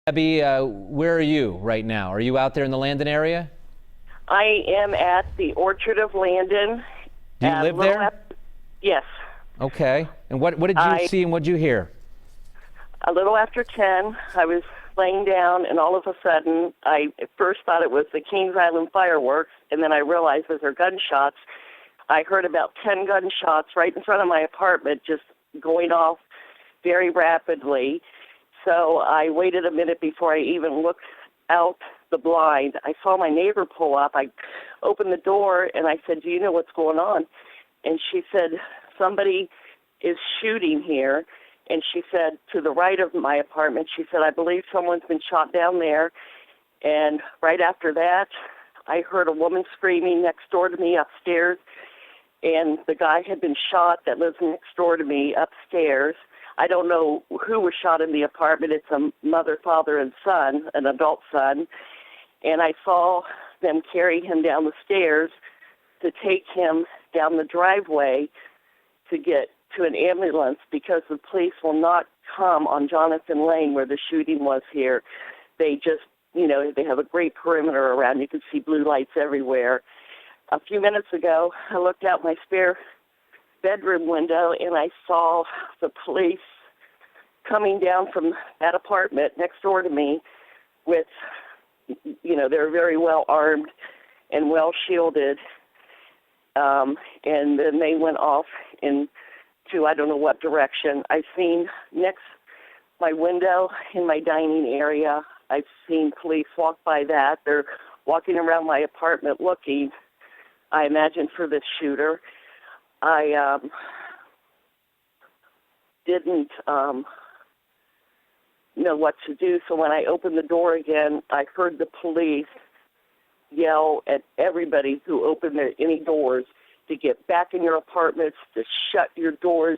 Debbie, where are you right now? Are you out there in the Landon area? I am at the Orchard of Landon. Do you live there? Yes. Okay. And what did you see and what did you hear? A little after 10, I was laying down, and all of a sudden, I at first thought it was the Kings Island fireworks, and then I realized those are gunshots. I heard about 10 gunshots right in front of my apartment just going off very rapidly. So I waited a minute before I even looked out the blind. I saw my neighbor pull up. I opened the door, and I said, "Do you know what's going on?" And she said, "Somebody is shooting here." And she said, to the right of my apartment, she said, "I believe someone's been shot down there." And right after that, I heard a woman screaming next door to me upstairs, and the guy had been shot that lives next door to me upstairs. I don't know who was shot in the apartment. It's a mother, father, and son, an adult son. And I saw them carry him down the stairs to take him down the driveway to get to an ambulance because the police will not come on Jonathan Lane where the shooting was here. They just, they have a great perimeter around. You can see blue lights everywhere. A few minutes ago, I looked out my spare bedroom window and I saw the police coming down from that apartment next door to me with, they're very well armed and well shielded. And then they went off into I don't know what direction. I've seen next my window in my dining area, I've seen police walk by that. They're walking around my apartment looking, I imagine, for this shooter. I didn't know what to do, so when I opened the door again, I heard the police yell at everybody who opened any doors to get back in your apartments, to shut your doors,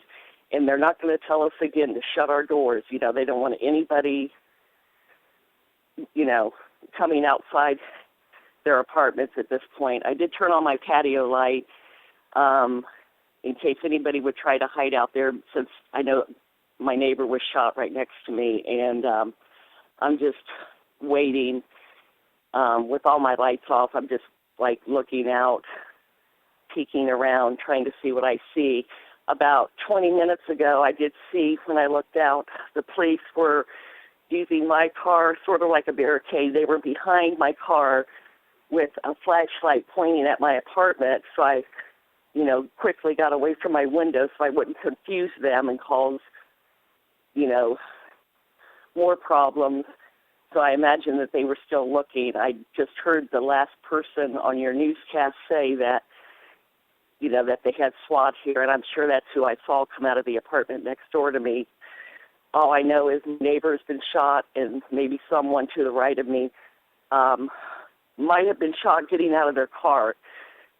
and they're not going to tell us again to shut our doors. They don't want anybody, coming outside their apartments at this point. I did turn on my patio light in case anybody would try to hide out there, since I know my neighbor was shot right next to me, and I'm just waiting with all my lights off. I'm just looking out, peeking around, trying to see what I see. About 20 minutes ago, I did see, when I looked out, the police were using my car sort of like a barricade. They were behind my car with a flashlight pointing at my apartment, so I quickly got away from my window so I wouldn't confuse them and cause, more problems. So I imagine that they were still looking. I just heard the last person on your newscast say that, that they had SWAT here, and I'm sure that's who I saw come out of the apartment next door to me. All I know is my neighbor's been shot, and maybe someone to the right of me might have been shot getting out of their car.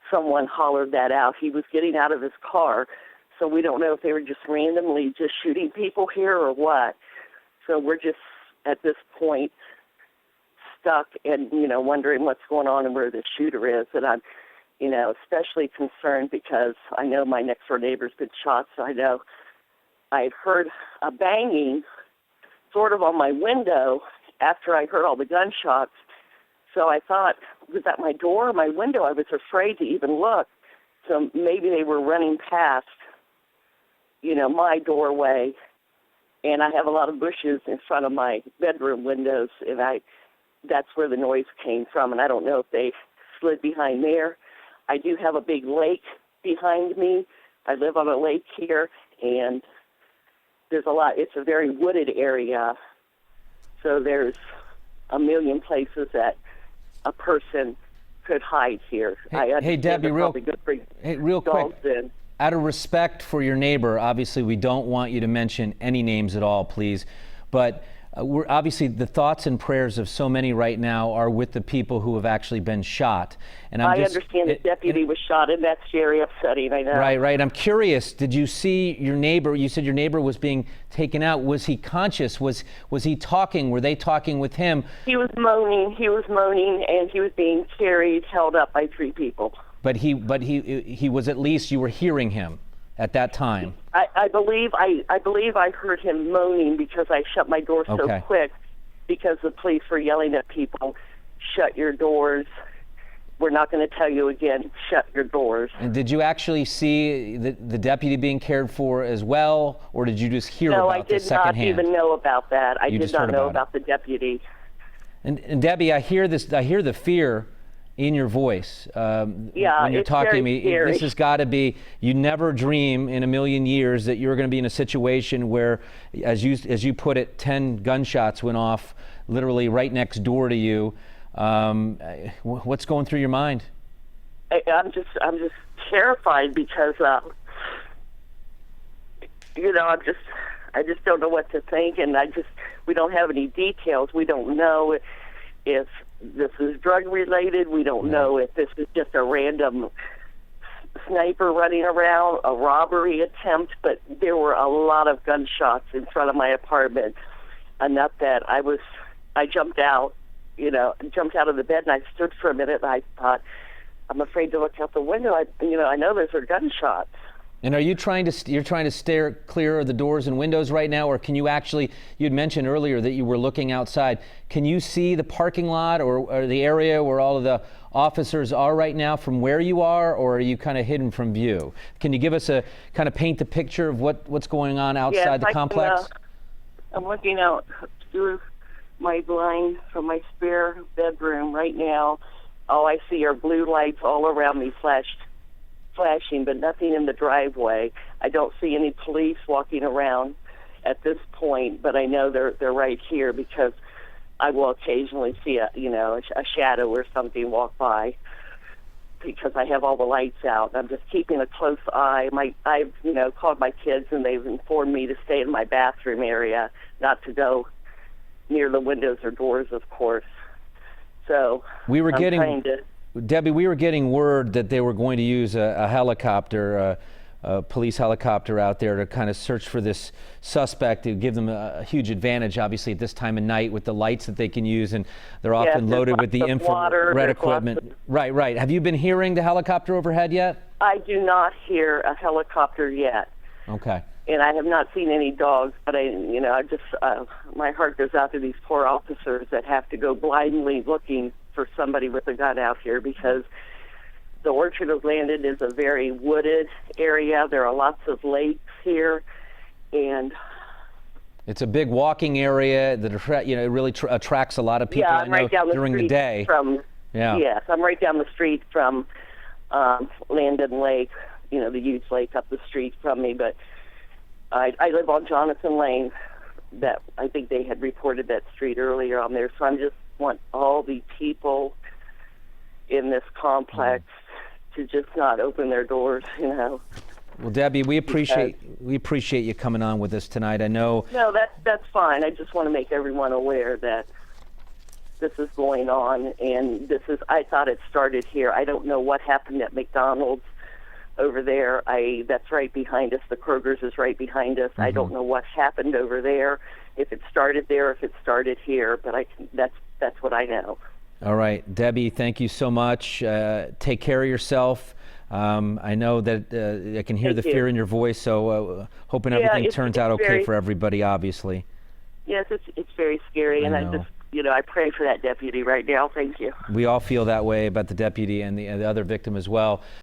Someone hollered that out. He was getting out of his car, so we don't know if they were just randomly just shooting people here or what. So we're just, at this point, stuck and, wondering what's going on and where the shooter is. And I'm, especially concerned because I know my next-door neighbor's been shot, so I know I heard a banging sort of on my window after I heard all the gunshots. So I thought, was that my door or my window? I was afraid to even look. So maybe they were running past, my doorway. And I have a lot of bushes in front of my bedroom windows, and that's where the noise came from. And I don't know if they slid behind there. I do have a big lake behind me. I live on a lake here, and there's a lot. It's a very wooded area, so there's a million places that a person could hide here. Hey Debbie, real quick. Out of respect for your neighbor, obviously we don't want you to mention any names at all, please. But we're obviously, the thoughts and prayers of so many right now are with the people who have actually been shot. And I understand the deputy was shot, and that's very upsetting, I know. Right. I'm curious, did you see your neighbor? You said your neighbor was being taken out. Was he conscious? Was he talking? Were they talking with him? He was moaning, and he was being carried, held up by 3 people. But he was, at least you were hearing him at that time. I believe I heard him moaning because I shut my door so quick, because the police were yelling at people, shut your doors. We're not going to tell you again, shut your doors. And did you actually see the deputy being cared for as well, or did you just hear about this secondhand? No, I did not even know about that. I did not know about it. the deputy. And Debbie, I hear the fear in your voice when you're talking to me. Scary. This has got to be, you never dream in a million years that you're going to be in a situation where, as you put it, 10 gunshots went off literally right next door to you. What's going through your mind? I'm just terrified because I just don't know what to think, and we don't have any details. We don't know if this is drug related. We don't know if this is just a random sniper running around, a robbery attempt. But there were a lot of gunshots in front of my apartment, enough that I jumped out. Jumped out of the bed, and I stood for a minute, and I thought, I'm afraid to look out the window. I know those are gunshots. And are you trying to steer clear of the doors and windows right now, or can you actually, you'd mentioned earlier that you were looking outside. Can you see the parking lot or the area where all of the officers are right now from where you are, or are you kind of hidden from view? Can you give us a kind of paint the picture of what's going on outside the complex? I'm looking out through my blind from my spare bedroom right now. All I see are blue lights all around me flashing, but nothing in the driveway. I don't see any police walking around at this point, but I know they're right here because I will occasionally see a shadow or something walk by because I have all the lights out. I'm just keeping a close eye. I've called my kids, and they've informed me to stay in my bathroom area, not to go near the windows or doors, of course. So Debbie, we were getting word that they were going to use a helicopter, a police helicopter out there to kind of search for this suspect, to give them a huge advantage, obviously, at this time of night with the lights that they can use, and they're often loaded with the infrared equipment. Right. Have you been hearing the helicopter overhead yet? I do not hear a helicopter yet. Okay. And I have not seen any dogs, but my heart goes out to these poor officers that have to go blindly looking for somebody with a gun out here, because the Orchard of Landon is a very wooded area. There are lots of lakes here, and it's a big walking area that it really attracts a lot of people. Yeah, I'm right down the during street the day. Yes, I'm right down the street from Landon Lake, the huge lake up the street from me, but I live on Jonathan Lane. That I think they had reported that street earlier on there. So I just want all the people in this complex to just not open their doors, Well, Debbie, we appreciate you coming on with us tonight. I know. No, that's fine. I just want to make everyone aware that this is going on, and I thought it started here. I don't know what happened at McDonald's over there. That's right behind us. The Kroger's is right behind us. I don't know what happened over there, if it started there, if it started here, but that's what I know. All right, Debbie, thank you so much. Take care of yourself. I know that I can hear the fear in your voice, so hoping everything turns out okay for everybody, obviously. Yes, it's very scary, and I just, I pray for that deputy right now. Thank you. We all feel that way about the deputy and the other victim as well.